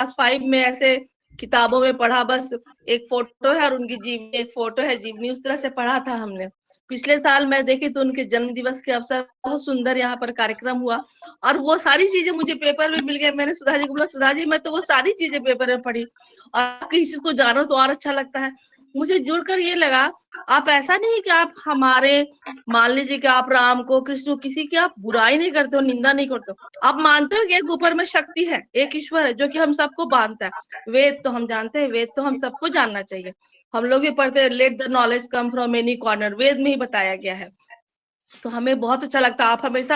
Class 5 में ऐसे किताबों में पढ़ा, बस एक फोटो है और उनकी जीवनी, एक फोटो है जीवनी, उस तरह से पढ़ा था हमने। पिछले साल मैं देखी तो उनके जन्म दिवस के अवसर बहुत सुंदर यहाँ पर कार्यक्रम हुआ, और वो सारी चीजें मुझे पेपर में मिल गए। मैंने सुधा जी को बोला, सुधा जी मैं तो वो सारी चीजें पेपर में पढ़ी, और किसी चीज को जानो तो और अच्छा लगता है। मुझे जुड़कर ये लगा, आप ऐसा नहीं कि आप हमारे, मान लीजिए कि आप राम को, कृष्ण को, किसी की आप बुराई नहीं करते हो, निंदा नहीं करते हो, आप मानते हो कि एक ऊपर में शक्ति है, एक ईश्वर है जो कि हम सबको बांधता है। वेद तो हम जानते हैं, वेद तो हम सबको जानना चाहिए, हम लोग भी पढ़ते हैं, let the knowledge come from any corner, Veda में ही बताया गया है। तो हमें बहुत अच्छा लगता है, आप हमेशा,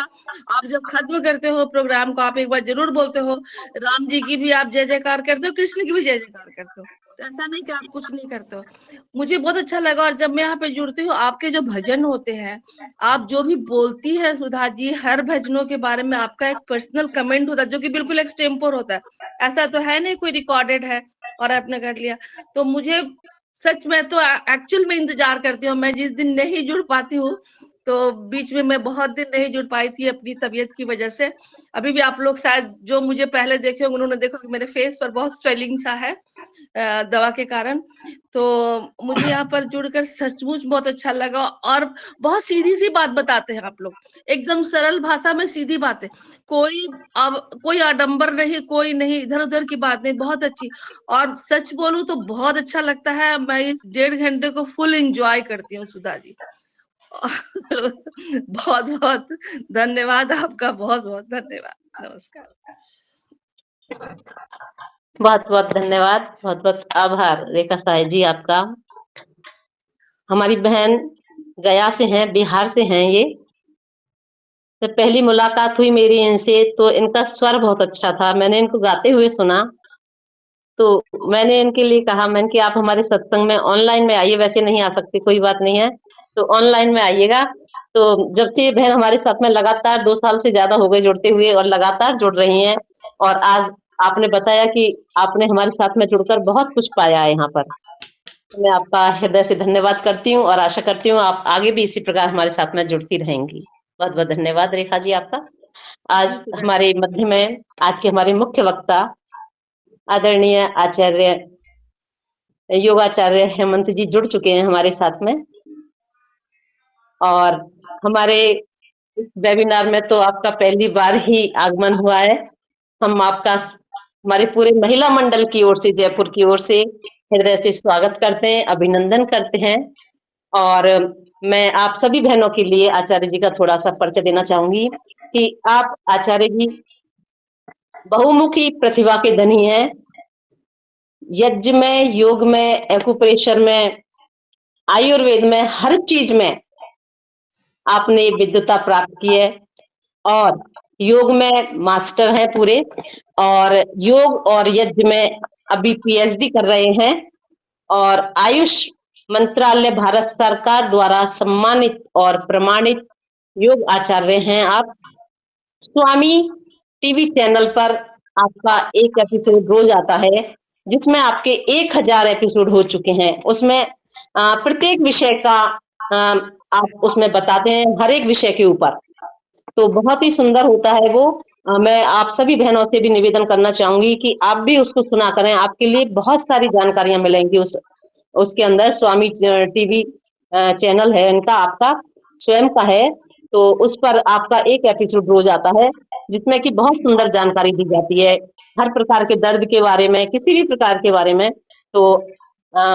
आप जब खत्म करते हो प्रोग्राम को, आप एक बार जरूर बोलते हो, राम जी की भी आप जय जयकार करते हो, कृष्ण की भी जय जयकार करते हो, तो ऐसा नहीं कि आप कुछ नहीं करते हो। मुझे बहुत अच्छा लगा, और जब मैं यहाँ पे जुड़ती हूँ, आपके जो भजन होते हैं, आप जो भी बोलती है सुधा जी, हर भजनों के बारे में आपका एक पर्सनल कमेंट होता है, जो कि बिल्कुल एक्सटेम्पोर होता है, ऐसा तो है नहीं कोई रिकॉर्डेड है और आपने कर लिया। तो मुझे सच में तो एक्चुअल में इंतजार करती हूँ, मैं जिस दिन नहीं जुड़ पाती हूँ, तो बीच में मैं बहुत दिन नहीं जुड़ पाई थी अपनी तबीयत की वजह से। अभी भी आप लोग शायद जो मुझे पहले देखे होंगे, उन्होंने देखा कि मेरे फेस पर बहुत स्वेलिंग सा है दवा के कारण। तो मुझे यहाँ पर जुड़कर सचमुच बहुत अच्छा लगा, और बहुत सीधी सी बात बताते हैं आप लोग, एकदम सरल भाषा में सीधी बातें, कोई अब कोई आडंबर नहीं, कोई नहीं इधर उधर की बात नहीं, बहुत अच्छी। और सच बोलूं तो बहुत अच्छा लगता है, मैं इस 1.5 घंटे को फुल एंजॉय करती हूँ सुधा जी। बहुत बहुत धन्यवाद आपका, बहुत बहुत धन्यवाद, नमस्कार। बहुत बहुत धन्यवाद, बहुत बहुत आभार रेखा साय जी आपका। हमारी बहन गया से हैं, बिहार से हैं ये। जब पहली मुलाकात हुई मेरी इनसे, तो इनका स्वर बहुत अच्छा था, मैंने इनको गाते हुए सुना, तो मैंने इनके लिए कहा, मैंने कि आप हमारे सत्संग में ऑनलाइन में आइए, वैसे नहीं आ सकते कोई बात नहीं है, तो ऑनलाइन में आइएगा। तो जब से ये बहन हमारे साथ में लगातार 2 साल से ज्यादा हो गए जुड़ते हुए, और लगातार जुड़ रही हैं, और आज आपने बताया कि आपने हमारे साथ में जुड़कर बहुत कुछ पाया है यहाँ पर। तो मैं आपका हृदय से धन्यवाद करती हूँ, और आशा करती हूँ आप आगे भी इसी प्रकार हमारे साथ में जुड़ती रहेंगी। बहुत बहुत धन्यवाद रेखा जी आपका। आज हमारे मध्य में आज के हमारे मुख्य वक्ता आदरणीय आचार्य योगाचार्य हेमंत जी जुड़ चुके हैं हमारे साथ में, और हमारे इस वेबिनार में तो आपका पहली बार ही आगमन हुआ है। हम आपका हमारे पूरे महिला मंडल की ओर से, जयपुर की ओर से हृदय से स्वागत करते हैं, अभिनंदन करते हैं। और मैं आप सभी बहनों के लिए आचार्य जी का थोड़ा सा परिचय देना चाहूंगी कि आप आचार्य जी बहुमुखी प्रतिभा के धनी हैं। यज्ञ में, योग में, एक्यूप्रेशर में, आयुर्वेद में, हर चीज में आपने विद्वता प्राप्त की है, और योग में मास्टर हैं पूरे, और योग और यज्ञ में अभी पीएचडी कर रहे हैं, और आयुष मंत्रालय भारत सरकार द्वारा सम्मानित और प्रमाणित योग आचार्य हैं आप। स्वामी टीवी चैनल पर आपका एक एपिसोड रोज आता है, जिसमें आपके 1000 एपिसोड हो चुके हैं। उसमें प्रत्येक विषय का आप उसमें बताते हैं, हर एक विषय के ऊपर, तो बहुत ही सुंदर होता है वो। मैं आप सभी बहनों से भी निवेदन करना चाहूंगी कि आप भी उसको सुना करें, आपके लिए बहुत सारी जानकारियां मिलेंगी उसके अंदर। स्वामी टीवी चैनल है इनका, आपका स्वयं का है, तो उस पर आपका एक एपिसोड रोज आता है, जिसमें कि बहुत सुंदर जानकारी दी जाती है, हर प्रकार के दर्द के बारे में, किसी भी प्रकार के बारे में। तो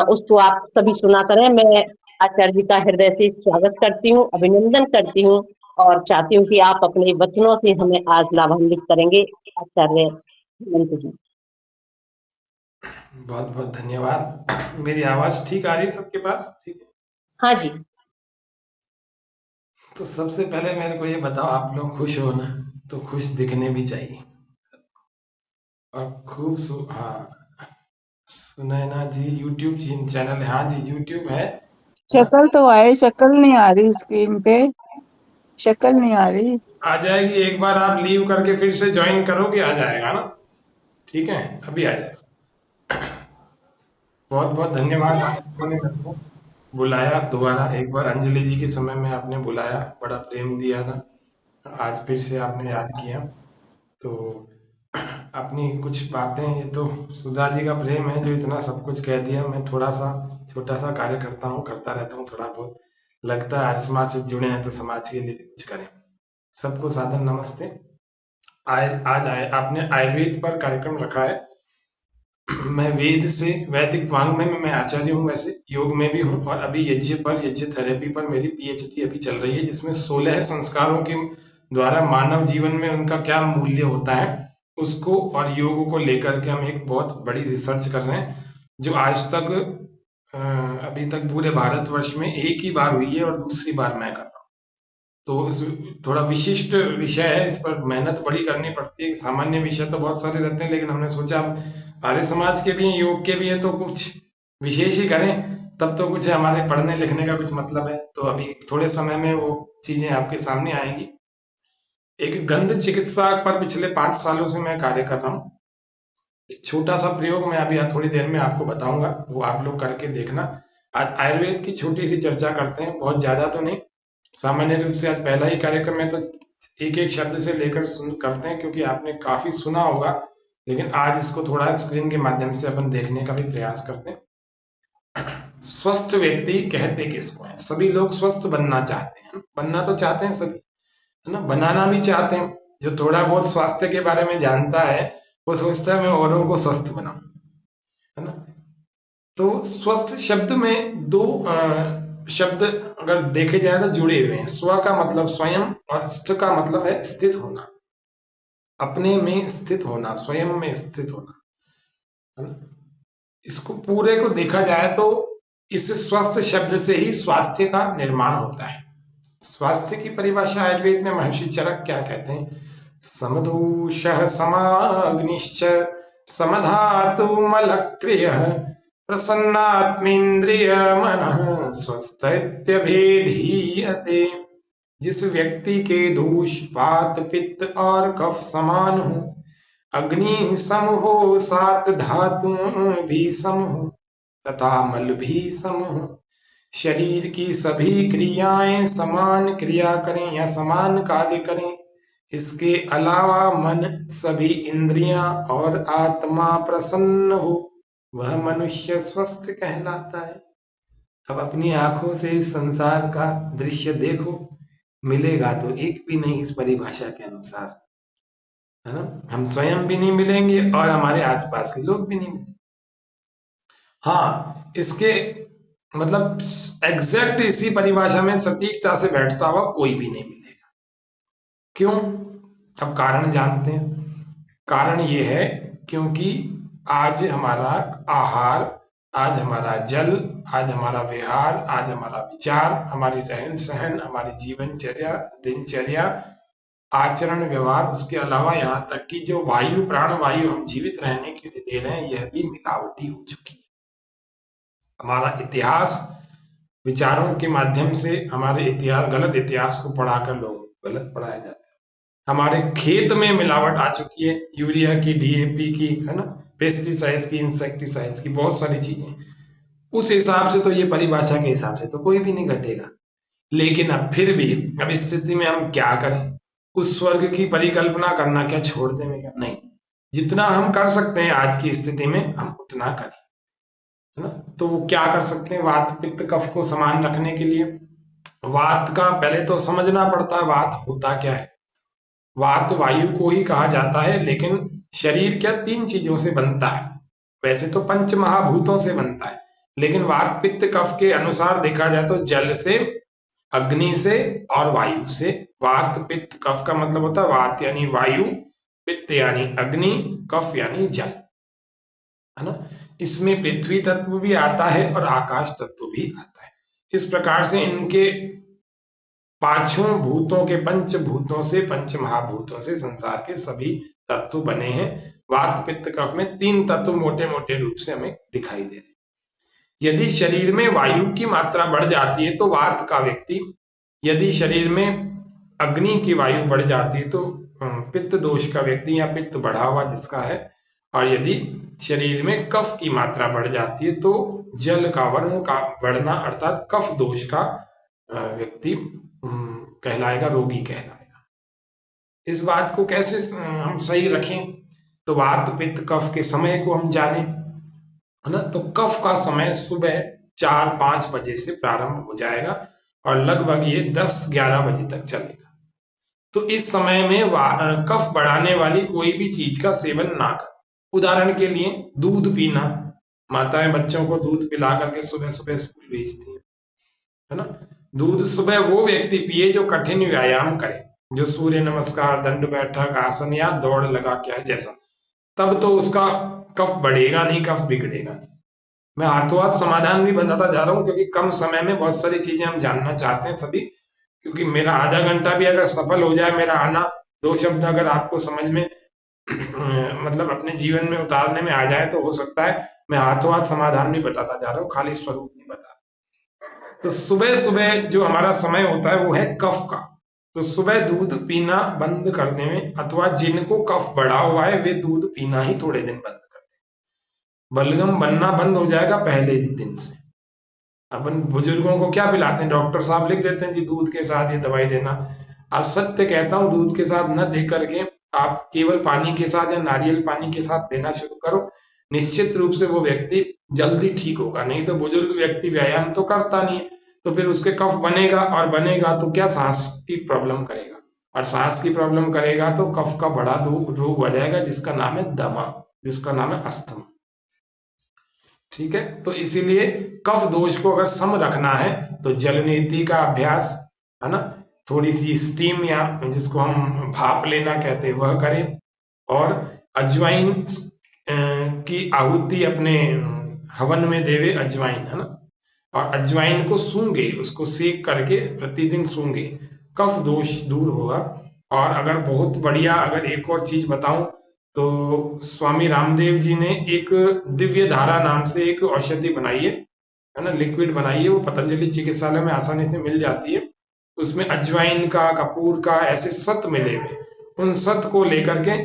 उसको आप सभी सुना करें। मैं आचार्य जी का हृदय से स्वागत करती हूँ, अभिनंदन करती हूँ, और चाहती हूँ कि आप अपने वचनों से हमें आज लाभान्वित करेंगे। आचार्य हेमंत जी। बहुत बहुत धन्यवाद। मेरी आवाज ठीक आ रही है सबके पास? ठीक है। हाँ जी। तो सबसे पहले मेरे को ये बताओ, आप लोग खुश हो ना? तो खुश दिखने भी चाहिए, और खूब हाँ, सुनैना जी यूट्यूब चैनल है? हाँ जी, यूट्यूब है ना? शक्ल तो आए, शक्ल नहीं आ रही स्क्रीन पे, शक्ल नहीं आ रही। आ जाएगी, एक बार आप लीव करके फिर से ज्वाइन करोगे, आ जाएगा ना? ठीक है, अभी आ जाएगा। बहुत बहुत धन्यवाद, आप लोगों ने मेरे को बुलाया दोबारा एक बार। अंजलि जी के समय में आपने बुलाया, बड़ा प्रेम दिया था, आज फिर से आपने याद किया। तो अपनी कुछ बातें, ये तो सुधा जी का प्रेम है जो इतना सब कुछ कह दिया। मैं थोड़ा सा छोटा सा कार्य करता हूँ, करता रहता हूँ थोड़ा बहुत। लगता है आर्य समाज से जुड़े हैं तो समाज के लिए भी कुछ करें। सबको सादर नमस्ते। आज आपने आयुर्वेद पर कार्यक्रम रखा है। मैं वेद से, वैदिक वाङ्मय में मैं आचार्य हूँ, वैसे योग में भी हूँ, और अभी यज्ञ थेरेपी पर मेरी पीएचडी अभी चल रही है, जिसमें 16 संस्कारों के द्वारा मानव जीवन में उनका क्या मूल्य होता है उसको और योग को लेकर के हम एक बहुत बड़ी रिसर्च कर रहे हैं, जो आज तक अभी तक पूरे भारतवर्ष में एक ही बार हुई है और दूसरी बार मैं कर रहा हूँ। तो इस थोड़ा विशिष्ट विषय है, इस पर मेहनत बड़ी करनी पड़ती है। सामान्य विषय तो बहुत सारे रहते हैं, लेकिन हमने सोचा अब आर्य समाज के भी हैं, योग के भी हैं, तो कुछ विशेष ही करें, तब तो कुछ हमारे पढ़ने लिखने का कुछ मतलब है। तो अभी थोड़े समय में वो चीजें आपके सामने आएंगी। एक गंध चिकित्सा पर पिछले 5 सालों से मैं कार्य कर रहा हूँ। एक छोटा सा प्रयोग मैं अभी थोड़ी देर में आपको बताऊंगा, वो आप लोग करके देखना। आज आयुर्वेद की छोटी सी चर्चा करते हैं, बहुत ज्यादा तो नहीं। सामान्य रूप से आज पहला ही कार्यक्रम है, तो एक एक शब्द से लेकर करते हैं, क्योंकि आपने काफी सुना होगा, लेकिन आज इसको थोड़ा स्क्रीन के माध्यम से अपन देखने का भी प्रयास करते हैं। स्वस्थ व्यक्ति कहते किसको है? सभी लोग स्वस्थ बनना चाहते हैं, बनना तो चाहते हैं सभी, है ना, बनाना भी चाहते हैं। जो थोड़ा बहुत स्वास्थ्य के बारे में जानता है वो सोचता है मैं औरों को स्वस्थ बनाऊं, है ना। तो स्वस्थ शब्द में दो शब्द अगर देखे जाए तो जुड़े हुए हैं। स्व का मतलब स्वयं और स्थ का मतलब है स्थित होना, अपने में स्थित होना, स्वयं में स्थित होना, है ना। इसको पूरे को देखा जाए तो इस स्वस्थ शब्द से ही स्वास्थ्य का निर्माण होता है। स्वास्थ्य की परिभाषा आयुर्वेद में महर्षि चरक क्या कहते हैं? समदोषः समाग्निश्च समधातुमलक्रियः प्रसन्नात्मेन्द्रिय मनः स्वस्थैत्यभिधीयते। जिस व्यक्ति के दोष वात पित्त और कफ समान हो, अग्नि सम हो, 7 धातु भी सम हो तथा मल भी सम हो, शरीर की सभी क्रियाएं समान क्रिया करें या समान कार्य करें, इसके अलावा मन, सभी इंद्रियां और आत्मा प्रसन्न हो, वह मनुष्य स्वस्थ कहलाता है। अब अपनी आंखों से इस संसार का दृश्य देखो, मिलेगा तो एक भी नहीं इस परिभाषा के अनुसार, है ना। हम स्वयं भी नहीं मिलेंगे और हमारे आसपास के लोग भी नहीं मिलेंगे। हाँ, इसके मतलब एग्जैक्ट इसी परिभाषा में सटीकता से बैठता हुआ कोई भी नहीं मिलेगा। क्यों? अब कारण जानते हैं। कारण ये है क्योंकि आज हमारा आहार, आज हमारा जल, आज हमारा विहार, आज हमारा विचार, हमारी रहन सहन, हमारी जीवनचर्या, दिनचर्या, आचरण व्यवहार, उसके अलावा यहाँ तक कि जो वायु, प्राण वायु हम जीवित रहने के लिए दे रहे हैं, यह भी मिलावटी हो चुकी है। हमारा इतिहास विचारों के माध्यम से, हमारे इतिहास, गलत इतिहास को पढ़ाकर लोग गलत पढ़ाया जाता है। हमारे खेत में मिलावट आ चुकी है, यूरिया की, डीएपी की, है ना, पेस्टिसाइड्स की, इंसेक्टिसाइड्स की, बहुत सारी चीजें। उस हिसाब से तो ये परिभाषा के हिसाब से तो कोई भी नहीं घटेगा। लेकिन अब फिर भी अब इस स्थिति में हम क्या करें? उस स्वर्ग की परिकल्पना करना क्या छोड़ देंगे क्या? नहीं, जितना हम कर सकते हैं आज की स्थिति में हम उतना करें, है ना। तो वो क्या कर सकते हैं? वात पित्त कफ को समान रखने के लिए वात का पहले तो समझना पड़ता है, वात होता क्या है। वात वायु को ही कहा जाता है, लेकिन शरीर क्या 3 चीजों से बनता है? वैसे तो 5 महाभूतों से बनता है, लेकिन वात पित्त कफ के अनुसार देखा जाए तो जल से, अग्नि से और वायु से। वात पित्त कफ का मतलब होता है वात यानी वायु, पित्त यानी अग्नि, कफ यानी जल, है ना। इसमें पृथ्वी तत्व भी आता है और आकाश तत्व भी आता है। इस प्रकार से इनके 5 भूतों के, 5 भूतों से, 5 महाभूतों से संसार के सभी तत्व बने हैं। वात पित्त कफ में 3 तत्व मोटे मोटे रूप से हमें दिखाई दे रहे हैं। यदि शरीर में वायु की मात्रा बढ़ जाती है तो वात का व्यक्ति, यदि शरीर में अग्नि की वायु बढ़ जाती है तो पित्त दोष का व्यक्ति या पित्त बढ़ा हुआ जिसका है, और यदि शरीर में कफ की मात्रा बढ़ जाती है तो जल का वर्ण का बढ़ना अर्थात कफ दोष का व्यक्ति कहलाएगा, रोगी कहलाएगा। इस बात को कैसे हम सही रखें? तो वात पित्त कफ के समय को हम जाने, है ना। तो कफ का समय सुबह 4-5 बजे से प्रारंभ हो जाएगा और लगभग ये 10-11 बजे तक चलेगा। तो इस समय में कफ बढ़ाने वाली कोई भी चीज का सेवन ना करें। उदाहरण के लिए दूध पीना, माताएं बच्चों को दूध पिला करके सुबह सुबह स्कूल भेजती है ना। दूध सुबह वो व्यक्ति पिए जो कठिन व्यायाम करे, जो सूर्य नमस्कार, दंड बैठक, आसन या दौड़ लगा के आए जैसा, तब तो उसका कफ बढ़ेगा नहीं, कफ बिगड़ेगा नहीं। मैं हाथों हाथ समाधान भी बताता जा रहा हूँ क्योंकि कम समय में बहुत सारी चीजें हम जानना चाहते हैं सभी, क्योंकि मेरा आधा घंटा भी अगर सफल हो जाए, मेरा आना 2 शब्द अगर आपको समझ में मतलब अपने जीवन में उतारने में आ जाए, तो हो सकता है मैं हाथों हाथ समाधान भी बताता जा रहा हूँ, खाली स्वरूप नहीं बता। तो सुबह सुबह जो हमारा समय होता है वो है कफ का। तो सुबह दूध पीना बंद करने में, अथवा जिनको कफ बढ़ा हुआ है वे दूध पीना ही थोड़े दिन बंद कर दें। बलगम बनना बंद हो जाएगा पहले ही दिन से। अपन बुजुर्गों को क्या पिलाते हैं, डॉक्टर साहब लिख देते हैं जी दूध के साथ ये दवाई देना। आप सत्य कहता हूँ, दूध के साथ न दे करके आप केवल पानी के साथ या नारियल पानी के साथ लेना शुरू करो, निश्चित रूप से वो व्यक्ति जल्दी ठीक होगा। नहीं तो बुजुर्ग व्यक्ति व्यायाम तो करता नहीं है, तो फिर उसके कफ बनेगा, और बनेगा तो क्या, सांस की प्रॉब्लम करेगा, और सांस की प्रॉब्लम करेगा तो कफ का बड़ा रोग हो जाएगा जिसका नाम है दमा, जिसका नाम है अस्थमा। ठीक है, तो इसीलिए कफ दोष को अगर सम रखना है तो जलनेति का अभ्यास, है ना, थोड़ी सी स्टीम या जिसको हम भाप लेना कहते हैं वह करें, और अजवाइन की आहुति अपने हवन में देवे, अजवाइन, है ना, और अजवाइन को सूंघे, उसको सेक करके प्रतिदिन सूंघे, कफ दोष दूर होगा। और अगर बहुत बढ़िया अगर एक और चीज बताऊं तो स्वामी रामदेव जी ने एक दिव्य धारा नाम से एक औषधि बनाई है ना, लिक्विड बनाई है, वो पतंजलि चिकित्सालय में आसानी से मिल जाती है। उसमें अजवाइन का, कपूर का, ऐसे सत मिले हुए, उन सत को लेकर के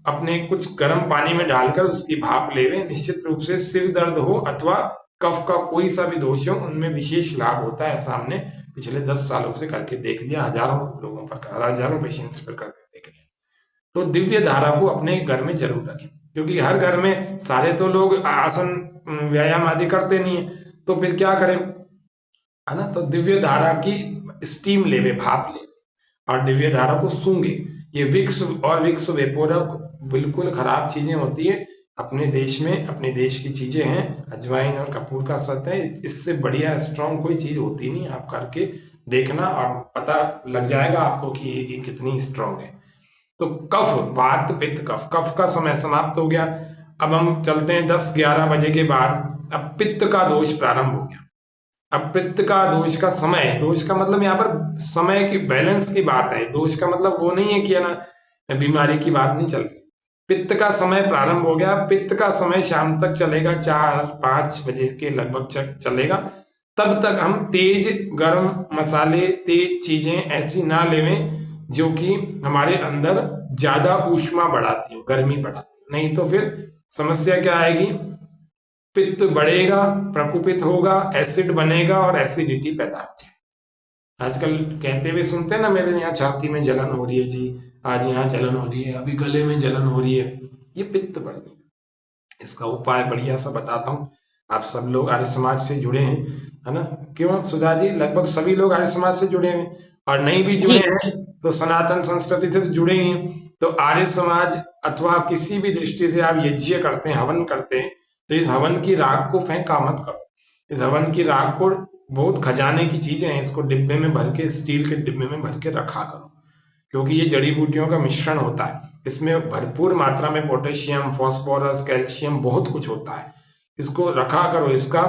अपने कुछ गर्म पानी में डालकर उसकी भाप लेवे, निश्चित रूप से सिर दर्द हो अथवा कफ का कोई सा भी दोष हो उनमें विशेष लाभ होता है। ऐसा हमने पिछले 10 सालों से करके देख लिया, हजारों लोगों पर, हजारों पेशेंट्स पर करके देख लिया। तो दिव्य धारा को अपने घर में जरूर रखें, क्योंकि हर घर में सारे तो लोग आसन व्यायाम आदि करते नहीं है, तो फिर क्या करें, है ना। तो दिव्य धारा की स्टीम लेवे, भाप लेवे, और दिव्य धारा को सूंघे। ये विक्स और विक्स वेपोरा बिल्कुल खराब चीजें होती है अपने देश में, अपने देश की चीजें हैं, अजवाइन और कपूर का सत है, इससे बढ़िया स्ट्रॉन्ग कोई चीज होती नहीं। आप करके देखना और पता लग जाएगा आपको कि ये कितनी स्ट्रॉन्ग है। तो कफ, वात पित्त कफ, कफ का समय समाप्त हो गया। अब हम चलते हैं 10-11 बजे के बाद, अब पित्त का दोष प्रारंभ हो गया। अब पित्त का दोष का समय, दोष का मतलब यहाँ पर समय की बैलेंस की बात है, दोष का मतलब वो नहीं है कि है ना बीमारी की बात नहीं चल रही। पित्त का समय प्रारंभ हो गया। पित्त का समय शाम तक चलेगा, 4-5 बजे के लगभग चलेगा। तब तक हम तेज गर्म मसाले, तेज चीजें ऐसी ना लेवें जो कि हमारे अंदर ज्यादा ऊष्मा बढ़ाती हो, गर्मी बढ़ाती हो, नहीं तो फिर समस्या क्या आएगी, पित्त बढ़ेगा, प्रकोपित होगा, एसिड बनेगा और एसिडिटी पैदा हो जाए। आजकल कहते हुए सुनते हैं ना, मेरे यहाँ छाती में जलन हो रही है जी, आज यहाँ जलन हो रही है, अभी गले में जलन हो रही है, ये पित्त बढ़ने। इसका उपाय बढ़िया सा बताता हूँ। आप सब लोग आर्य समाज से जुड़े हैं, है ना, क्यों सुधा जी, लगभग सभी लोग आर्य समाज से जुड़े हैं, और नहीं भी जुड़े हैं तो सनातन संस्कृति से जुड़े ही हैं। तो आर्य समाज अथवा किसी भी दृष्टि से आप यज्ञ करते हैं, हवन करते हैं, तो इस हवन की राख को फेंका मत करो। इस हवन की राख को, बहुत खजाने की चीजें हैं, इसको डिब्बे में भर के, स्टील के डिब्बे में भर के रखा करो, क्योंकि ये जड़ी बूटियों का मिश्रण होता है। इसमें भरपूर मात्रा में पोटेशियम, फास्फोरस, कैल्शियम, बहुत कुछ होता है। इसको रखा करो। इसका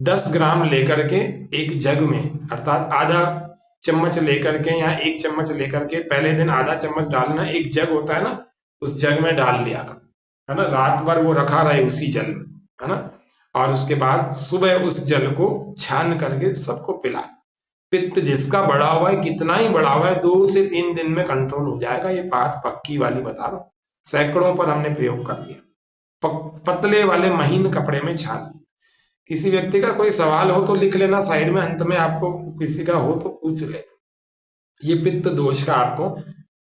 10 ग्राम लेकर के एक जग में, अर्थात आधा चम्मच लेकर के या 1 चम्मच लेकर के, पहले दिन आधा चम्मच डालना, एक जग होता है ना, उस जग में डाल लिया कर, है ना, रात भर वो रखा रहे उसी जल में, है ना, और उसके बाद सुबह उस जल को छान करके सबको पिला। पित्त जिसका बढ़ा हुआ है, कितना ही बढ़ा हुआ है, 2 से 3 दिन में कंट्रोल हो जाएगा। ये बात पक्की वाली बता रहा हूं, सैकड़ों पर हमने प्रयोग कर लिया। पतले वाले महीन कपड़े में छान लिया। किसी व्यक्ति का कोई सवाल हो तो लिख लेना साइड में, अंत में आपको किसी का हो तो पूछ ले। ये पित्त दोष का आपको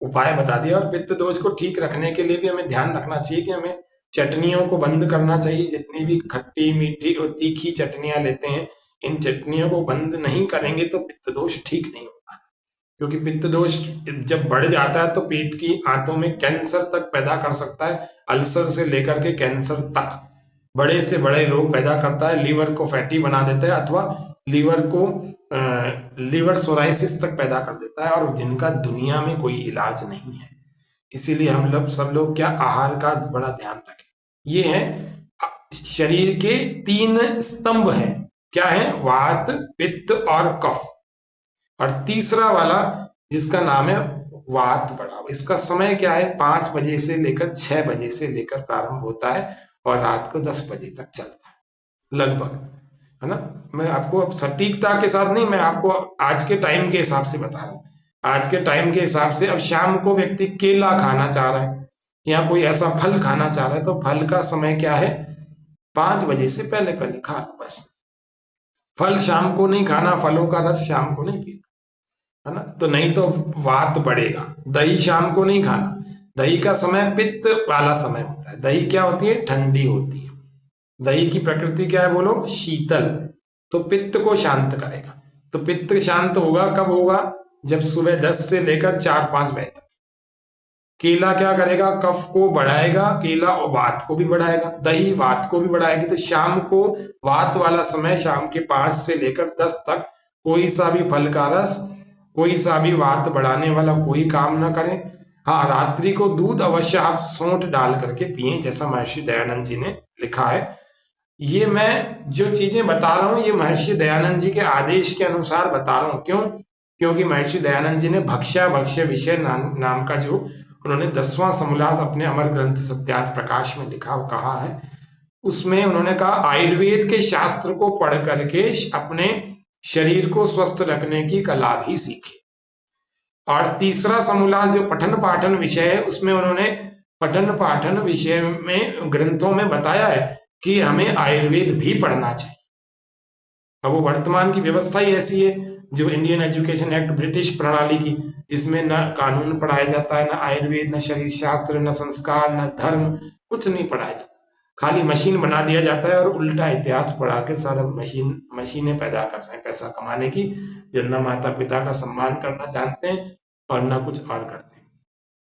उपाय बता दिया। और पित्त दोष को ठीक रखने के लिए भी हमें ध्यान रखना चाहिए कि हमें चटनियों को बंद करना चाहिए। जितनी भी खट्टी मीठी और तीखी चटनियां लेते हैं, इन चटनियों को बंद नहीं करेंगे तो पित्त दोष ठीक नहीं होगा। क्योंकि पित्त दोष जब बढ़ जाता है तो पेट की आंतों में कैंसर तक पैदा कर सकता है। अल्सर से लेकर के कैंसर तक बड़े से बड़े रोग पैदा करता है। लीवर को फैटी बना देता है अथवा लीवर को लीवर सोराइसिस तक पैदा कर देता है, और जिनका दुनिया में कोई इलाज नहीं है। इसीलिए हम लोग सब लोग क्या आहार का बड़ा ध्यान रखें। ये है शरीर के 3 स्तंभ हैं। क्या है? वात, पित्त और कफ। और तीसरा वाला जिसका नाम है वात बड़ा, इसका समय क्या है? 5 बजे से लेकर 6 बजे से लेकर प्रारंभ होता है और रात को 10 बजे तक चलता है लगभग, है ना। मैं आपको अब सटीकता के साथ नहीं, मैं आपको आज के टाइम के हिसाब से बता रहा हूँ। आज के टाइम के हिसाब से अब शाम को व्यक्ति केला खाना चाह रहा है या कोई ऐसा फल खाना चाह रहा है, तो फल का समय क्या है? 5 बजे से पहले पहले खा लो बस। फल शाम को नहीं खाना, फलों का रस शाम को नहीं पीना, है ना। तो नहीं तो वात बढ़ेगा। दही शाम को नहीं खाना, दही का समय पित्त वाला समय होता है। दही क्या होती है? ठंडी होती है। दही की प्रकृति क्या है बोलो? शीतल। तो पित्त को शांत करेगा। तो पित्त शांत होगा कब होगा? जब सुबह 10 से लेकर 4-5 बजे तक। केला क्या करेगा? कफ को बढ़ाएगा, केला और वात को भी बढ़ाएगा। दही वात को भी बढ़ाएगी। तो शाम को वात वाला समय शाम के 5 से लेकर 10 तक कोई सा भी फल का रस, कोई सा भी वात बढ़ाने वाला कोई काम ना करें। हाँ, रात्रि को दूध अवश्य आप सौंठ डाल करके पिएं, जैसा महर्षि दयानंद जी ने लिखा है। ये मैं जो चीजें बता रहा हूँ ये महर्षि दयानंद जी के आदेश के अनुसार बता रहा हूँ। क्यों? क्योंकि महर्षि दयानंद जी ने भक्ष्या भक्ष्य विषय नाम का जो उन्होंने 10वां समोल्लास अपने अमर ग्रंथ सत्यार्थ प्रकाश में लिखा कहा है, उसमें उन्होंने कहा आयुर्वेद के शास्त्र को पढ़ करके अपने शरीर को स्वस्थ रखने की कला भी सीखे। और तीसरा समोल्लास जो पठन पाठन विषय है, उसमें उन्होंने पठन पाठन विषय में ग्रंथों में बताया है कि हमें आयुर्वेद भी पढ़ना चाहिए। अब वो वर्तमान की व्यवस्था ही ऐसी है, जो इंडियन एजुकेशन एक्ट ब्रिटिश प्रणाली की, जिसमें न कानून पढ़ाया जाता है, न आयुर्वेद, न शरीर शास्त्र, न संस्कार, न धर्म, कुछ नहीं पढ़ाया जाता। खाली मशीन बना दिया जाता है और उल्टा इतिहास पढ़ा के सारा मशीनें पैदा कर रहे हैं पैसा कमाने की, जो न माता पिता का सम्मान करना जानते हैं और न कुछ और करते हैं।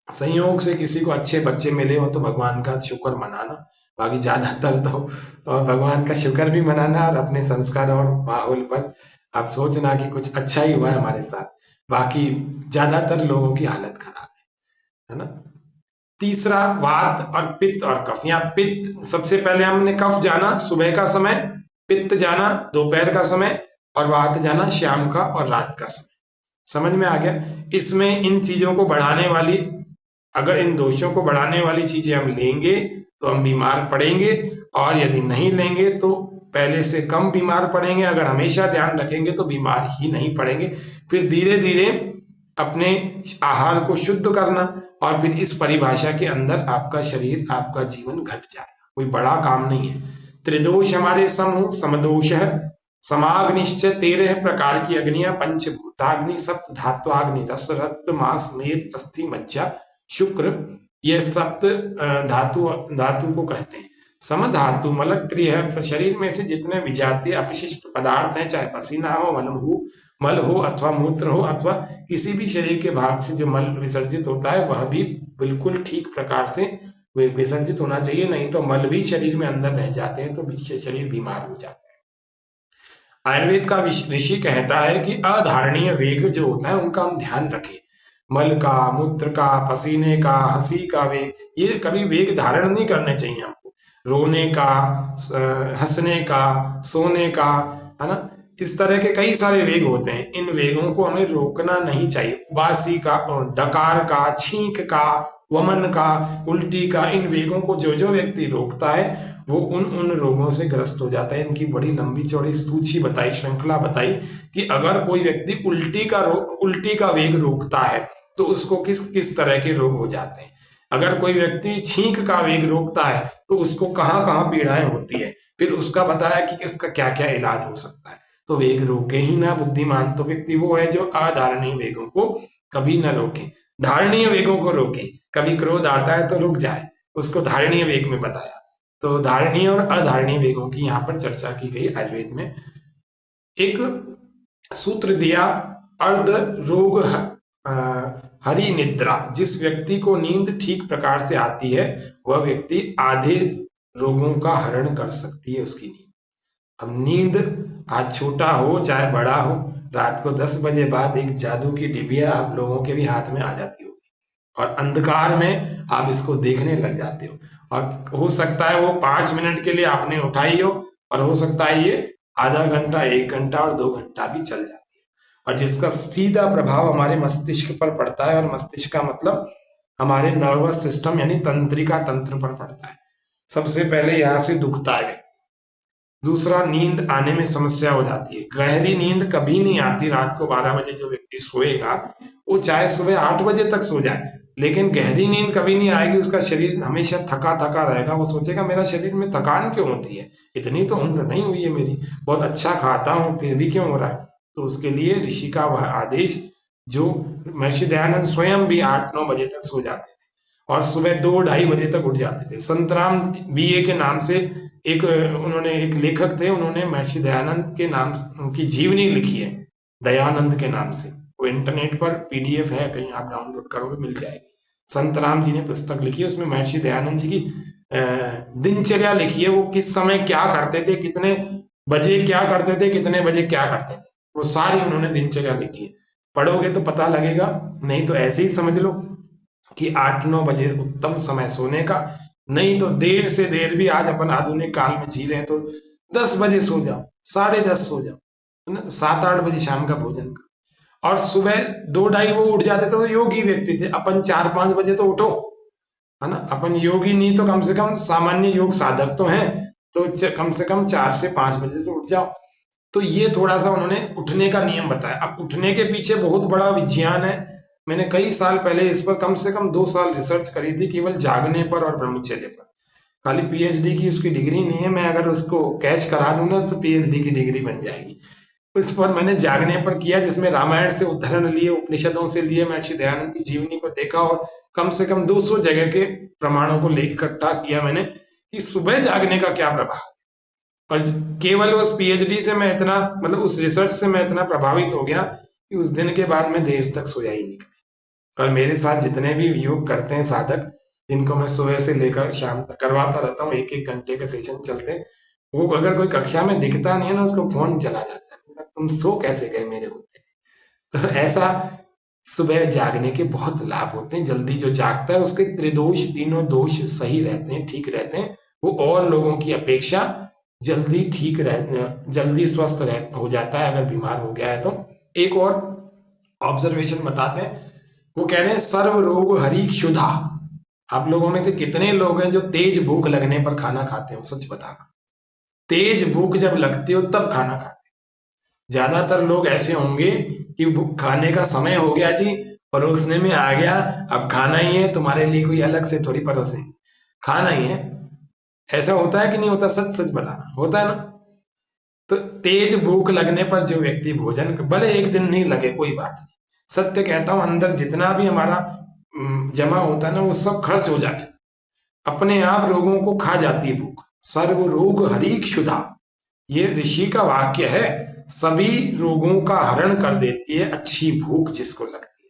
संयोग से किसी को अच्छे बच्चे मिले हो तो भगवान का शुक्र मनाना, बाकी ज्यादातर तो और भगवान का शुक्र भी मनाना और अपने संस्कार और माहौल पर आप सोचना कि कुछ अच्छा ही हुआ है हमारे साथ। बाकी ज्यादातर लोगों की हालत खराब है ना। तीसरा वात और पित्त और कफ। यहाँ पित्त सबसे पहले हमने कफ जाना सुबह का समय, पित्त जाना दोपहर का समय और वात जाना शाम का और रात का समय। समझ में आ गया? इसमें इन चीजों को बढ़ाने वाली, अगर इन दोषों को बढ़ाने वाली चीजें हम लेंगे तो हम बीमार पड़ेंगे, और यदि नहीं लेंगे तो पहले से कम बीमार पड़ेंगे। अगर हमेशा ध्यान रखेंगे तो बीमार ही नहीं पड़ेंगे। फिर धीरे धीरे अपने आहार को शुद्ध करना, और फिर इस परिभाषा के अंदर आपका शरीर, आपका जीवन घट जाएगा। कोई बड़ा काम नहीं है। त्रिदोष हमारे सम, समदोष है, समाग्निश्च 13 प्रकार की अग्नियां, पंचभूताग्नि, सप्त धात्वाग्नि, रस, रक्त, मांस, मेद, अस्थि, मज्जा, शुक्र, ये सप्त धातु को कहते हैं। सम धातु मलक्रिय है। शरीर में से जितने विजातीय अपशिष्ट पदार्थ हैं, चाहे पसीना हो, मल हो अथवा मूत्र हो, अथवा किसी भी शरीर के भाग से जो मल विसर्जित होता है, वह भी बिल्कुल ठीक प्रकार से विसर्जित होना चाहिए। नहीं तो मल भी शरीर में अंदर रह जाते हैं तो शरीर बीमार हो जाता है। आयुर्वेद का ऋषि कहता है कि अधारणीय वेग जो होता है उनका हम ध्यान रखें। मल का, मूत्र का, पसीने का, हंसी का वेग, ये कभी वेग धारण नहीं करने चाहिए हमको। रोने का, हंसने का, सोने का, है ना, इस तरह के कई सारे वेग होते हैं। इन वेगों को हमें रोकना नहीं चाहिए। उबासी का, डकार का, छींक का, वमन का, उल्टी का, इन वेगों को जो जो व्यक्ति रोकता है वो उन रोगों से ग्रस्त हो जाता है। इनकी बड़ी लंबी चौड़ी सूची बताई, श्रृंखला बताई कि अगर कोई व्यक्ति उल्टी का वेग रोकता है तो उसको किस किस तरह के रोग हो जाते हैं। अगर कोई व्यक्ति छींक का वेग रोकता है तो उसको कहाँ कहाँ पीड़ाएं होती है, फिर उसका बताया कि इसका क्या क्या इलाज हो सकता है। तो वेग रोके ही ना बुद्धिमान तो व्यक्ति वो है जो अधारणीय वेगों को कभी न रोके। धारणीय वेगों को रोके, कभी क्रोध आता है तो रुक जाए, उसको धारणीय वेग में बताया। तो धारणीय और अधारणीय वेगों की यहाँ पर चर्चा की गई आयुर्वेद में। एक सूत्र दिया, अर्ध रोग हरि निद्रा, जिस व्यक्ति को नींद ठीक प्रकार से आती है वह व्यक्ति आधे रोगों का हरण कर सकती है उसकी नींद। अब नींद आज छोटा हो चाहे बड़ा हो, रात को 10 बजे बाद एक जादू की डिबिया आप लोगों के भी हाथ में आ जाती होगी और अंधकार में आप इसको देखने लग जाते हो, और हो सकता है वो 5 मिनट के लिए आपने उठाई हो और हो सकता है ये आधा घंटा, 1 घंटा और 2 घंटा भी चल जाती है, और जिसका सीधा प्रभाव हमारे मस्तिष्क पर पड़ता है। और मस्तिष्क का मतलब हमारे नर्वस सिस्टम यानी तंत्रिका तंत्र पर पड़ता है। सबसे पहले यहाँ से दुखता है। दूसरा, नींद आने में समस्या हो जाती है। गहरी नींद कभी नहीं आती। रात को 12 बजे जो व्यक्ति सोएगा वो चाहे सुबह 8 बजे तक सो जाए, लेकिन गहरी नींद कभी नहीं आएगी। उसका शरीर हमेशा थका थका रहेगा। वो सोचेगा मेरा शरीर में थकान क्यों होती है, इतनी तो उम्र नहीं हुई है मेरी, बहुत अच्छा खाता हूँ फिर भी क्यों हो रहा है। तो उसके लिए ऋषि का वह आदेश, जो महर्षि दयानंद स्वयं भी 8-9 बजे तक सो जाते थे और सुबह 2-2:30 बजे तक उठ जाते थे। संतराम बीए के नाम से एक लेखक थे, उन्होंने महर्षि दयानंद के नाम उनकी जीवनी लिखी है, दयानंद के नाम से। वो इंटरनेट पर पीडीएफ है, कहीं आप डाउनलोड करोगे मिल जाएगी। संतराम जी ने पुस्तक लिखी है, उसमें महर्षि दयानंद जी की दिनचर्या लिखी है। वो किस समय क्या करते थे, कितने बजे क्या करते थे, कितने बजे क्या करते थे, वो सारी उन्होंने दिनचर्या लिखी है। पढ़ोगे तो पता लगेगा, नहीं तो ऐसे ही समझ लो कि 8-9 बजे उत्तम समय सोने का। नहीं तो देर से देर भी आज अपन आधुनिक काल में जी रहे हैं तो 10 बजे सो जाओ, 10:30 सो जाओ, है ना, 7-8 बजे शाम का भोजन का। और सुबह 2-2:30 वो उठ जाते थे, तो योगी व्यक्ति थे। अपन 4-5 बजे तो उठो, है ना। अपन योगी नहीं तो कम से कम सामान्य योग साधक तो हैं, तो कम से कम 4 से 5 बजे तो उठ जाओ। तो ये थोड़ा सा उन्होंने उठने का नियम बताया। अब उठने के पीछे बहुत बड़ा विज्ञान है। मैंने कई साल पहले इस पर कम से कम 2 साल रिसर्च करी थी, केवल जागने पर और ब्रह्मचर्य पर। खाली पीएचडी की उसकी डिग्री नहीं है, मैं अगर उसको कैच करा दूंगा तो पीएचडी की डिग्री बन जाएगी। उस पर मैंने जागने पर किया, जिसमें रामायण से उदाहरण लिए, उपनिषदों से लिए, महर्षि दयानंद की जीवनी को देखा और कम से कम 200 जगह के प्रमाणों को इकट्ठा किया मैंने कि सुबह जागने का क्या प्रभाव। और केवल उस पीएचडी से मैं इतना, मतलब उस रिसर्च से मैं इतना प्रभावित हो गया कि उस दिन के बाद मैं देर तक सोया ही नहीं। और मेरे साथ जितने भी योग करते हैं साधक, जिनको मैं सुबह से लेकर शाम तक करवाता रहता हूँ, 1-1 घंटे के सेशन चलते हैं, वो अगर कोई कक्षा में दिखता नहीं है ना, उसको फोन चला जाता है, तुम सो कैसे गए मेरे होते। तो ऐसा सुबह जागने के बहुत लाभ होते हैं। जल्दी जो जागता है उसके त्रिदोष, तीनों दोष सही रहते हैं, ठीक रहते हैं। वो और लोगों की अपेक्षा जल्दी ठीक रहते, जल्दी स्वस्थ हो जाता है अगर बीमार हो गया है तो। एक और ऑब्जर्वेशन बताते हैं, वो कह रहे हैं सर्व रोग हरि क्षुधा। आप लोगों में से कितने लोग हैं जो तेज भूख लगने पर खाना खाते हो, सच बताना। तेज भूख जब लगती हो तब खाना खाते। ज्यादातर लोग ऐसे होंगे कि खाने का समय हो गया जी, परोसने में आ गया, अब खाना ही है, तुम्हारे लिए कोई अलग से थोड़ी परोसेंगे, खाना ही है। ऐसा होता है कि नहीं होता, सच सच बताना, होता है ना। तो तेज भूख लगने पर जो व्यक्ति भोजन, भले एक दिन नहीं लगे कोई बात नहीं, सत्य कहता हूं अंदर जितना भी हमारा जमा होता है ना, वो सब खर्च हो जाने, अपने आप रोगों को खा जाती है भूख। सर्व रोग हरि क्षुधा, ये ऋषि का वाक्य है। सभी रोगों का हरण कर देती है अच्छी भूख जिसको लगती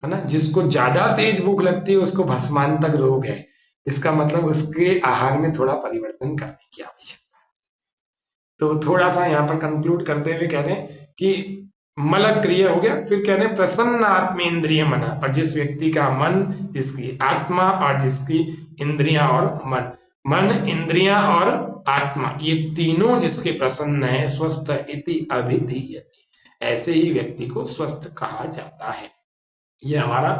है ना। जिसको ज्यादा तेज भूख लगती है उसको भस्मांतक रोग है। इसका मतलब उसके आहार में थोड़ा परिवर्तन करने की आवश्यकता है। तो थोड़ा सा यहाँ पर कंक्लूड करते हुए कह रहे हैं कि मलक क्रिया हो गया, फिर कह रहे हैं प्रसन्न आत्मेंद्रिय मन, और जिस व्यक्ति का मन, जिसकी आत्मा और जिसकी इंद्रियां और मन, इंद्रियां और आत्मा, ये तीनों जिसके प्रसन्न है, स्वस्थ इति अभिधीयते, ऐसे ही व्यक्ति को स्वस्थ कहा जाता है। ये हमारा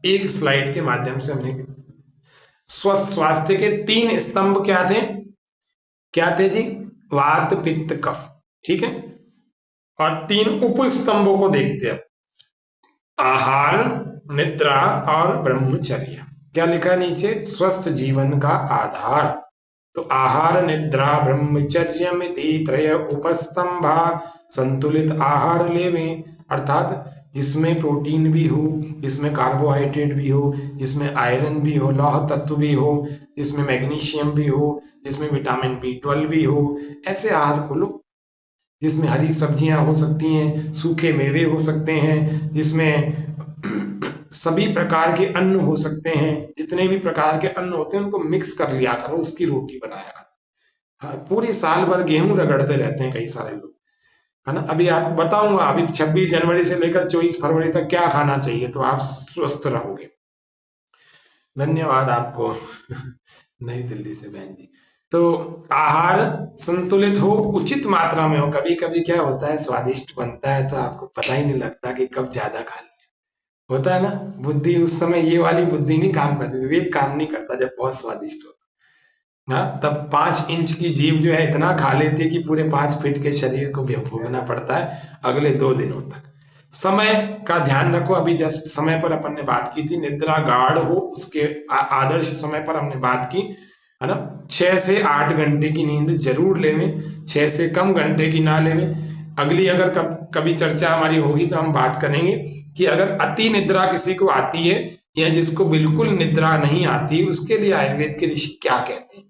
एक स्लाइड के माध्यम से हमने स्वस्थ स्वास्थ्य के 3 स्तंभ क्या थे जी, वात पित्त कफ, ठीक है। और 3 उपस्तंभों को देखते हैं, आहार, निद्रा और ब्रह्मचर्य। क्या लिखा नीचे, स्वस्थ जीवन का आधार। तो आहार, निद्रा, ब्रह्मचर्य मिति त्रय उपस्तंभा, संतुलित आहार लेवें, अर्थात जिसमें प्रोटीन भी हो, जिसमें कार्बोहाइड्रेट भी हो, जिसमें आयरन भी हो, लौह तत्व भी हो, जिसमें मैग्नीशियम भी हो, जिसमें विटामिन B12 भी हो, ऐसे आहार को लो। जिसमें हरी सब्जियां हो सकती हैं, सूखे मेवे हो सकते हैं, जिसमें सभी प्रकार के अन्न हो सकते हैं, जितने भी प्रकार के अन्न होते हैं उनको मिक्स कर लिया करो, उसकी रोटी बनाया करो। हाँ, पूरे साल भर गेहूं रगड़ते रहते हैं कई सारे लोग, है ना। अभी आपको बताऊंगा, अभी 26 जनवरी से लेकर 24 फरवरी तक क्या खाना चाहिए, तो आप स्वस्थ रहोगे। धन्यवाद आपको नई दिल्ली से बहन जी। तो आहार संतुलित हो, उचित मात्रा में हो। कभी कभी क्या होता है, स्वादिष्ट बनता है तो आपको पता ही नहीं लगता कि कब ज्यादा खा लिया, होता है ना। बुद्धि उस समय ये वाली बुद्धि नहीं काम करती, विवेक काम नहीं करता जब बहुत स्वादिष्ट होता। हाँ, तब 5 इंच की जीभ जो है इतना खा लेती है कि पूरे 5 फीट के शरीर को भोगना पड़ता है अगले 2 दिनों तक। समय का ध्यान रखो। अभी जस्ट समय पर अपन ने बात की थी, निद्रा गाढ़ हो, उसके आदर्श समय पर हमने बात की, है ना। 6 से 8 घंटे की नींद जरूर लेवें, 6 से कम घंटे की ना लेवें। अगली अगर कभी चर्चा हमारी होगी तो हम बात करेंगे कि अगर अति निद्रा किसी को आती है या जिसको बिल्कुल निद्रा नहीं आती, उसके लिए आयुर्वेद के ऋषि क्या कहते हैं,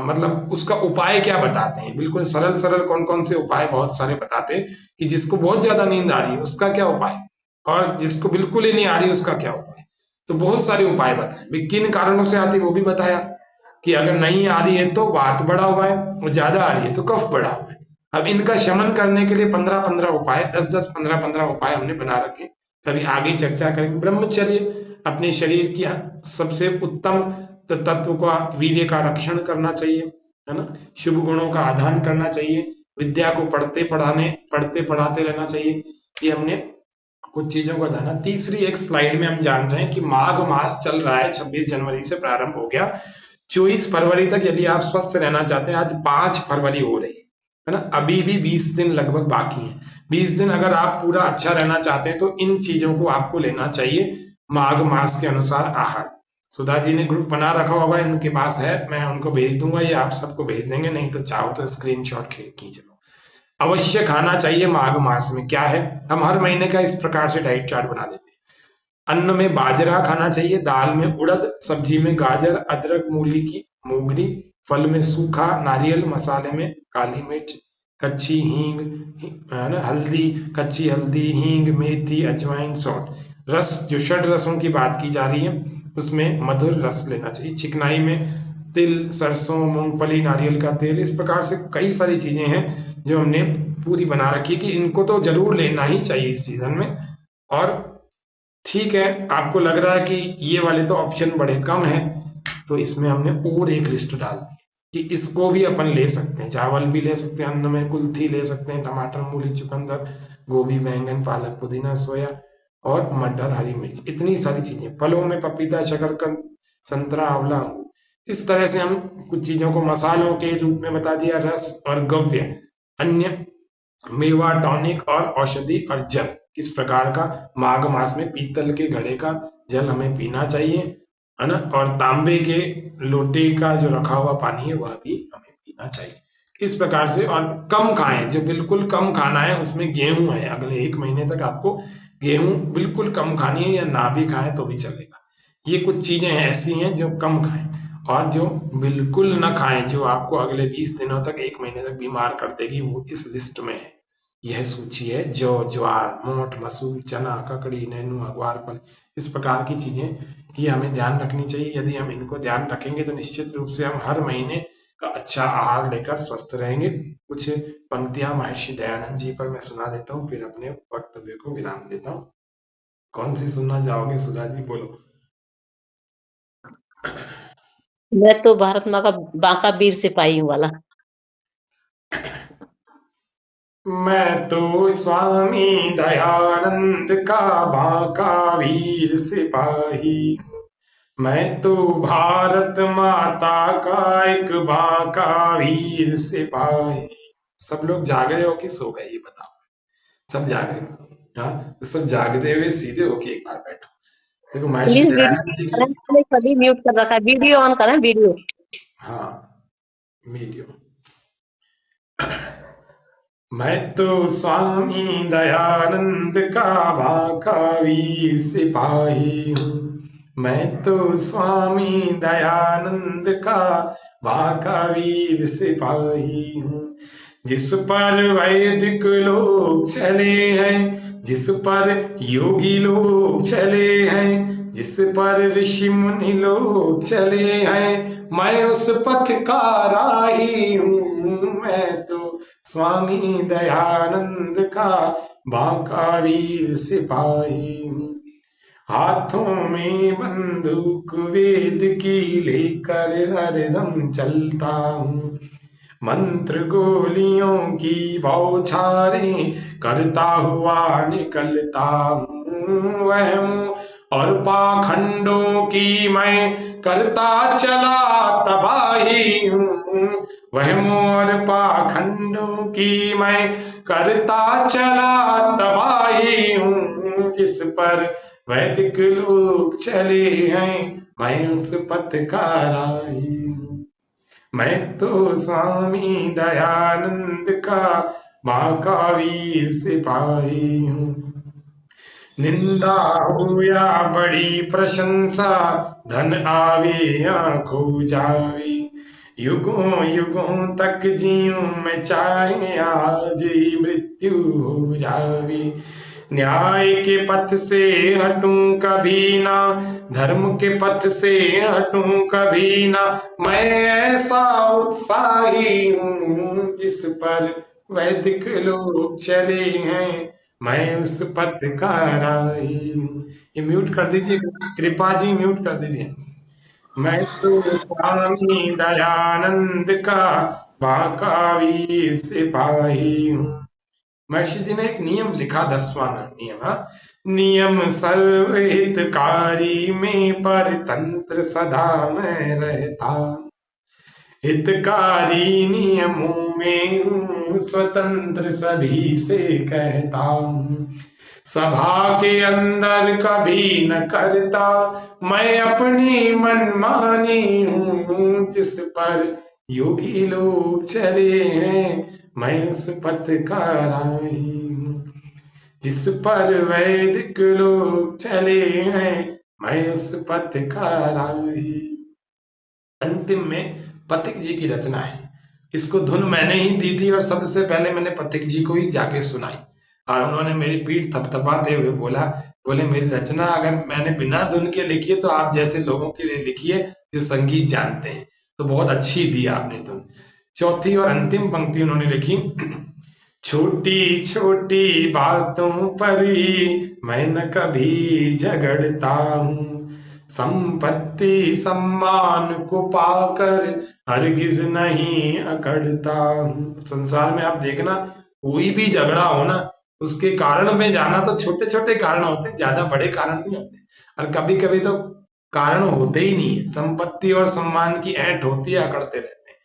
मतलब उसका उपाय क्या बताते हैं। बिल्कुल सरल सरल कौन कौन से उपाय बहुत सारे बताते हैं कि जिसको बहुत ज्यादा नींद आ रही है उसका क्या उपाय, और जिसको बिल्कुल ही नहीं आ रही उसका क्या उपाय। तो बहुत सारे उपाय बताए, किन कारणों से आती वो भी बताया कि अगर नहीं आ रही है तो वात बढ़ा हुआ है, और ज्यादा आ रही है तो कफ बढ़ा हुआ है। अब इनका शमन करने के लिए 15-15 उपाय, 10-10, 15-15 उपाय हमने बना रखे। कभी आगे चर्चा करेंगे। ब्रह्मचर्य, अपने शरीर की सबसे उत्तम तत्व का, वीर्य का रक्षण करना चाहिए, है ना। शुभ गुणों का आधान करना चाहिए, विद्या को पढ़ते पढ़ाते रहना चाहिए। ये हमने कुछ चीजों को जाना। तीसरी एक स्लाइड में हम जान रहे हैं कि माघ मास चल रहा है, 26 जनवरी से प्रारंभ हो गया, 24 फरवरी तक यदि आप स्वस्थ रहना चाहते हैं, आज 5 फरवरी हो रही है ना, अभी भी 20 दिन लगभग बाकी है। 20 दिन अगर आप पूरा अच्छा रहना चाहते हैं तो इन चीजों को आपको लेना चाहिए माघ मास के अनुसार आहार। सुधा जी ने ग्रुप बना रखा होगा, इनके पास है, मैं उनको भेज दूंगा, ये आप सबको भेज देंगे, नहीं तो चाहो तो स्क्रीनशॉट खींच लो। अवश्य खाना चाहिए माघ मास में। क्या है, हम हर महीने का इस प्रकार से डाइट चार्ट बना देते हैं। अन्न में बाजरा खाना चाहिए, दाल में उड़द, सब्जी में गाजर, अदरक, मूली की मोगरी, फल में सूखा नारियल, मसाले में काली मिर्च, कच्ची हींग, है ना, हल्दी, कच्ची हल्दी, हींग, मेथी, अजवाइन, सौंठ। रस, जो षड रसों की बात की जा रही है उसमें मधुर रस लेना चाहिए। चिकनाई में तिल, सरसों, मूंगफली, नारियल का तेल, इस प्रकार से कई सारी चीजें हैं जो हमने पूरी बना रखी है कि इनको तो जरूर लेना ही चाहिए इस सीजन में। और ठीक है, आपको लग रहा है कि ये वाले तो ऑप्शन बड़े कम हैं, तो इसमें हमने और एक लिस्ट डाल दी कि इसको भी अपन ले सकते हैं। चावल भी ले सकते हैं, अन्न में कुल्थी ले सकते हैं, टमाटर, मूली, चुकंदर, गोभी, बैंगन, पालक, पुदीना, सोया और मटर, हरी मिर्च, इतनी सारी चीजें। फलों में पपीता, शकरकंद, संतरा, आंवला, अंगूर। इस तरह से हम कुछ चीजों को मसालों के रूप में बता दिया। रस और गव्य, अन्य मेवा, टॉनिक और औषधि और जल। किस प्रकार का, माघ मास में पीतल के घड़े का जल हमें पीना चाहिए, है ना, और तांबे के लोटे का जो रखा हुआ पानी है वह भी हमें पीना चाहिए। इस प्रकार से, और कम खाएं, जो बिल्कुल कम खाना है उसमें गेहूं है। अगले 1 महीने तक आपको गेहूं बिल्कुल कम खानी है, या ना भी खाएं तो भी चलेगा। ये कुछ चीजें ऐसी हैं जो कम खाएं, और जो बिल्कुल ना खाएं, जो आपको अगले 20 दिनों तक, 1 महीने तक बीमार कर देगी, वो इस लिस्ट में है। यह सूची है जौ, ज्वार, मोठ, मसूर, चना, ककड़ी, नेनुआ, ग्वारफल, इस प्रकार की चीजें, ये हमें ध्यान रखनी चाहिए। यदि हम इनको ध्यान रखेंगे तो निश्चित रूप से हम हर महीने का अच्छा आहार लेकर स्वस्थ रहेंगे। कुछ पंक्तियां महर्षि दयानंद जी पर मैं सुना देता हूँ, फिर अपने वक्तव्य को विराम देता हूँ। कौन सी सुनना चाहोगे सुधा जी, बोलो। मैं तो भारत माँ का बांका वीर सिपाही हूँ वाला। मैं तो स्वामी दयानंद का बांका वीर सिपाही, मैं तो भारत माता का एक बांका वीर सिपाही। सब लोग जाग रहे हो कि सो गए, ये बताओ। सब जाग रहे हो? हाँ, तो सब जागते हुए सीधे होके एक बार बैठो। देखो महर्षि प्लीज दयानंद जी की, वीडियो सभी म्यूट कर रखा है, वीडियो ऑन करें वीडियो। हाँ वीडियो, मैं तो स्वामी दयानंद का भाकावी सिपाही हूँ। मैं तो स्वामी दयानंद का भाकावीर सिपाही हूँ। जिस पर वैदिक लोग चले हैं, जिस पर योगी लोग चले हैं, जिस पर ऋषि मुनि लोग चले हैं, मैं उस पथ का राही हूँ। मैं तो स्वामी दयानंद का बांकावीर सिपाही हूँ। हाथों में बंदूक वेद की लेकर हरदम चलता हूँ। मंत्र गोलियों की बौछारें करता हुआ निकलता हूँ। वहम और पाखंडों की मैं करता चला तबाही हूँ। वहम और पाखंडों की मैं करता चला तबाही हूँ। जिस पर वैदिक लोग चले हैं, मैं उस पथ का राही हूँ। मैं तो स्वामी दयानंद का महाकावीर सिपाही हूँ। निंदा हो या बड़ी प्रशंसा, धन आवे या खो जावे, युगों युगों तक जीऊं मैं चाहे आज ही मृत्यु हो जावे। न्याय के पथ से हटूं कभी ना, धर्म के पथ से हटूं कभी ना, मैं ऐसा उत्साही हूँ। जिस पर वैदिक लोग चले हैं, मैं उस पथ का राही हूँ। ये म्यूट कर दीजिए, कृपा जी म्यूट कर दीजिए। मैं तो स्वामी दयानंद का महाकावी सिपाही हूँ। महर्षि जी ने एक नियम लिखा, 10वां नियम। हाँ, नियम सर्वहितकारी में परतंत्र सदा मैं रहता। हितकारी नियमों में हूँ, स्वतंत्र सभी से कहता हूँ। सभा के अंदर कभी न करता मैं अपनी मनमानी हूँ। जिस पर योगी लोग चले हैं, मैं उस पथ का राही हूँ। जिस पर वैदिक लोग चले हैं, मैं उस पथ का राही। अंतिम में पथिक जी की रचना है। इसको धुन मैंने ही दी थी और सबसे पहले मैंने पथिक जी को ही जाके सुनाई, और उन्होंने मेरी पीठ थपथपाते हुए बोला, बोले मेरी रचना अगर मैंने बिना धुन के लिखी है तो आप जैसे लोगों के लिए लिखी है जो संगीत जानते हैं, तो बहुत अच्छी दी आपने धुन। चौथी और अंतिम पंक्ति उन्होंने लिखी, छोटी छोटी बातों पर ही मैं न कभी झगड़ता हूँ। संपत्ति सम्मान को पाकर हरगिज नहीं अकड़ता हूँ। संसार में आप देखना, कोई भी झगड़ा हो ना, उसके कारण में जाना तो छोटे छोटे कारण होते हैं, ज्यादा बड़े कारण नहीं होते। और कभी कभी तो कारण होते ही नहीं है, संपत्ति और सम्मान की ऐंठ होती है, अकड़ते रहते हैं।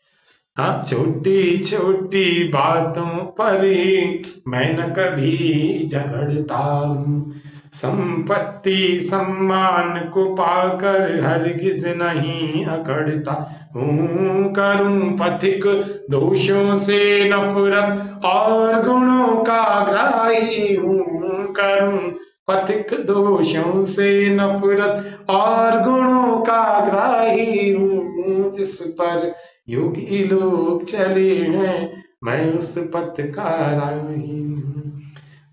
हाँ, छोटी छोटी बातों पर ही मैं न कभी झगड़ता हूँ। संपत्ति सम्मान को पाकर हरगिज नहीं अकड़ता हूँ। करूं पथिक दोषों से नफरत और गुणों का ग्राही हूँ। करूं पथिक दोषों से नफरत और गुणों का ग्राही हूँ। जिस पर योगी लोग चले हैं, मैं उस पथ का राही हूँ।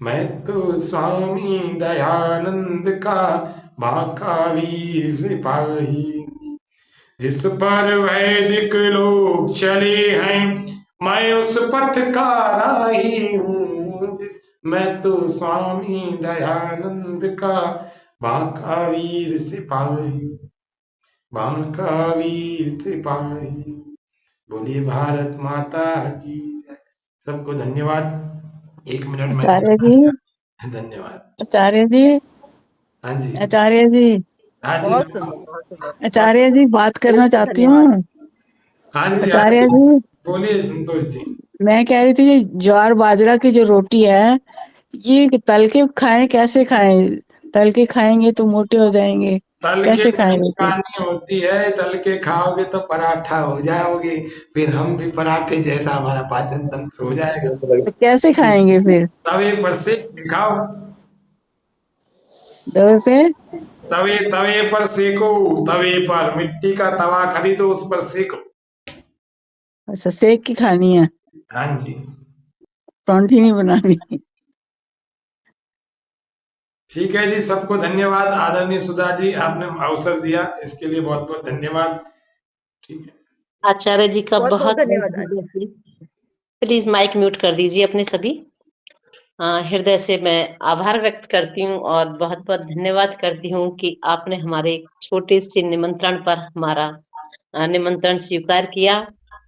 मैं तो स्वामी दयानंद का महाकावी सिपाही हूँ। जिस पर वैदिक लोग चले हैं, मैं उस पथ का राही हूँ। मैं तो स्वामी दयानंद का महाकावीर सिपाही, महाकावीर सिपाही। बोलिए भारत माता की जय। सबको धन्यवाद। 1 मिनट में आचार्य जी, धन्यवाद। आचार्य जी, हाँ जी, आचार्य जी, हाँ जी, बहुत सुंदर, बहुत सुंदर। आचार्य जी, बात करना चाहती हूँ। हाँ जी, हाँ आचार्य जी, जी, बोलिए संतोष जी। मैं कह रही थी ये ज्वार बाजरा की जो रोटी है, ये तल के खाएं कैसे खाएं? तल के खाएंगे तो मोटे हो जाएंगे, तल के कैसे तल खाएंगे की फिर? कहानी होती है, तल के खाओगे तो पराठा हो जाओगे, फिर हम भी पराठे जैसा हमारा पाचन तंत्र हो जाएगा। तो कैसे खाएंगे फिर? तवे पर सेक के खाओ, दवा पे? तवे तवे पर सेको, तवे पर मिट्टी का तवा खरीदो, उस पर सेको। अच्छा, सेक की खानी है, हाँ जी, परांठी नहीं बनानी। ठीक है जी, सबको धन्यवाद। आदरणीय सुधा जी, आपने अवसर दिया, इसके लिए बहुत बहुत धन्यवाद। ठीक है, आचार्य जी का बहुत बहुत बहुत धन्यवाद। हृदय से, प्लीज माइक म्यूट कर दीजिए अपने सभी। हृदय से मैं आभार व्यक्त करती हूँ और बहुत बहुत धन्यवाद करती हूँ कि आपने हमारे छोटे से निमंत्रण पर हमारा निमंत्रण स्वीकार किया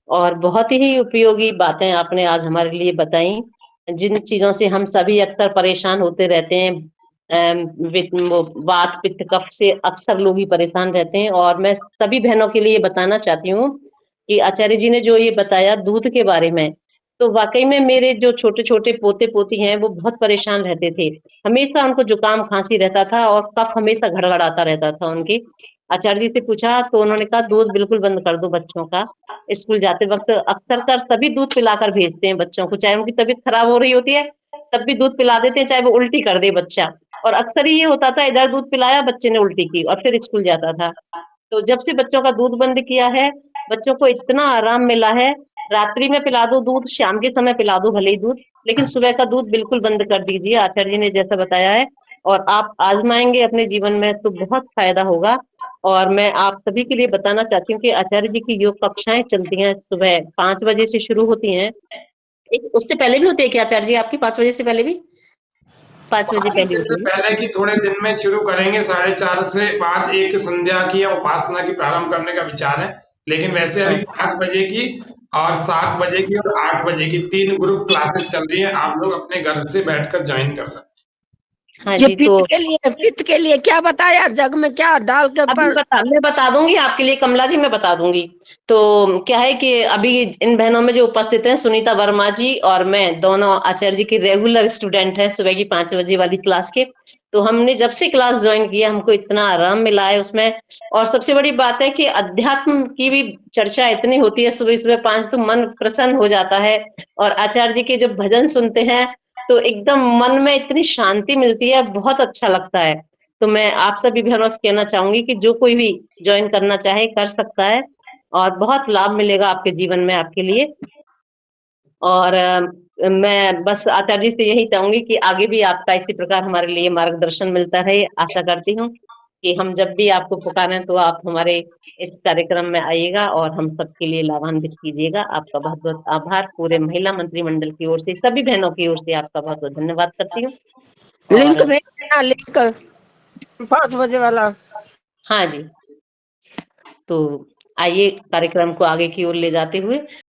और बहुत ही उपयोगी बातें आपने आज हमारे लिए बताई, जिन चीजों से हम सभी अक्सर परेशान होते रहते हैं। वो वात पित्त कफ से अक्सर लोग ही परेशान रहते हैं। और मैं सभी बहनों के लिए बताना चाहती हूँ कि आचार्य जी ने जो ये बताया दूध के बारे में, तो वाकई में मेरे जो छोटे छोटे पोते पोती हैं वो बहुत परेशान रहते थे। हमेशा उनको जुकाम खांसी रहता था और कफ हमेशा घड़घड़ाता रहता था उनकी। आचार्य जी से पूछा तो उन्होंने कहा दूध बिल्कुल बंद कर दो बच्चों का। स्कूल जाते वक्त अक्सर कर सभी दूध पिलाकर भेजते हैं बच्चों को, चाहे उनकी तबीयत खराब हो रही होती है तब भी दूध पिला देते हैं, चाहे वो उल्टी कर दे बच्चा। और अक्सर ही ये होता था, इधर दूध पिलाया बच्चे ने उल्टी की और फिर स्कूल जाता था। तो जब से बच्चों का दूध बंद किया है, बच्चों को इतना आराम मिला है। रात्रि में पिला दो दूध, शाम के समय पिला दो भले ही दूध, लेकिन सुबह का दूध बिल्कुल बंद कर दीजिए, आचार्य जी ने जैसा बताया है। और आप आजमाएंगे अपने जीवन में तो बहुत फायदा होगा। और मैं आप सभी के लिए बताना चाहती हूँ कि आचार्य जी की योग कक्षाएं चलती हैं, सुबह 5 बजे से शुरू होती हैं। एक उससे पहले भी होती है क्या आचार्य जी आपकी, 5 बजे से पहले भी? 5 बजे 5 पहले बजे से होती है। पहले की थोड़े दिन में शुरू करेंगे, 4:30 से 5 एक संध्या की या उपासना की प्रारंभ करने का विचार है। लेकिन वैसे अभी 5 बजे की और 7 बजे की और 8 बजे की 3 ग्रुप क्लासेस चल रही है, आप लोग अपने घर से बैठकर ज्वाइन कर सकते हाँ ये जी, तो पित्त के लिए क्या बताया, जग में क्या डाल के अभी मैं बता दूंगी आपके लिए कमला जी, मैं बता दूंगी। तो क्या है कि अभी इन बहनों में जो उपस्थित हैं, सुनीता वर्मा जी और मैं दोनों आचार्य जी की रेगुलर स्टूडेंट हैं सुबह की 5 बजे वाली क्लास के। तो हमने जब से क्लास ज्वाइन किया हमको इतना आराम मिला है उसमें। और सबसे बड़ी बात है कि अध्यात्म की भी चर्चा इतनी होती है सुबह सुबह 5, तो मन प्रसन्न हो जाता है। और आचार्य जी के जब भजन सुनते हैं तो एकदम मन में इतनी शांति मिलती है, बहुत अच्छा लगता है। तो मैं आप सभी बहनों से कहना चाहूंगी कि जो कोई भी ज्वाइन करना चाहे कर सकता है और बहुत लाभ मिलेगा आपके जीवन में आपके लिए। और मैं बस आचार्य जी से यही चाहूंगी कि आगे भी आपका इसी प्रकार हमारे लिए मार्गदर्शन मिलता रहे। आशा करती हूँ कि हम जब भी आपको पुकारें तो आप हमारे इस कार्यक्रम में आइएगा और हम सबके लिए लाभान्वित कीजिएगा। आपका बहुत बहुत आभार। पूरे महिला मंत्रिमंडल की ओर से, सभी बहनों की ओर से आपका बहुत बहुत धन्यवाद करती हूँ। लिंक और भेज देना, लिंक 5 बजे वाला। हाँ जी, तो आइए कार्यक्रम को आगे की ओर ले जाते हुए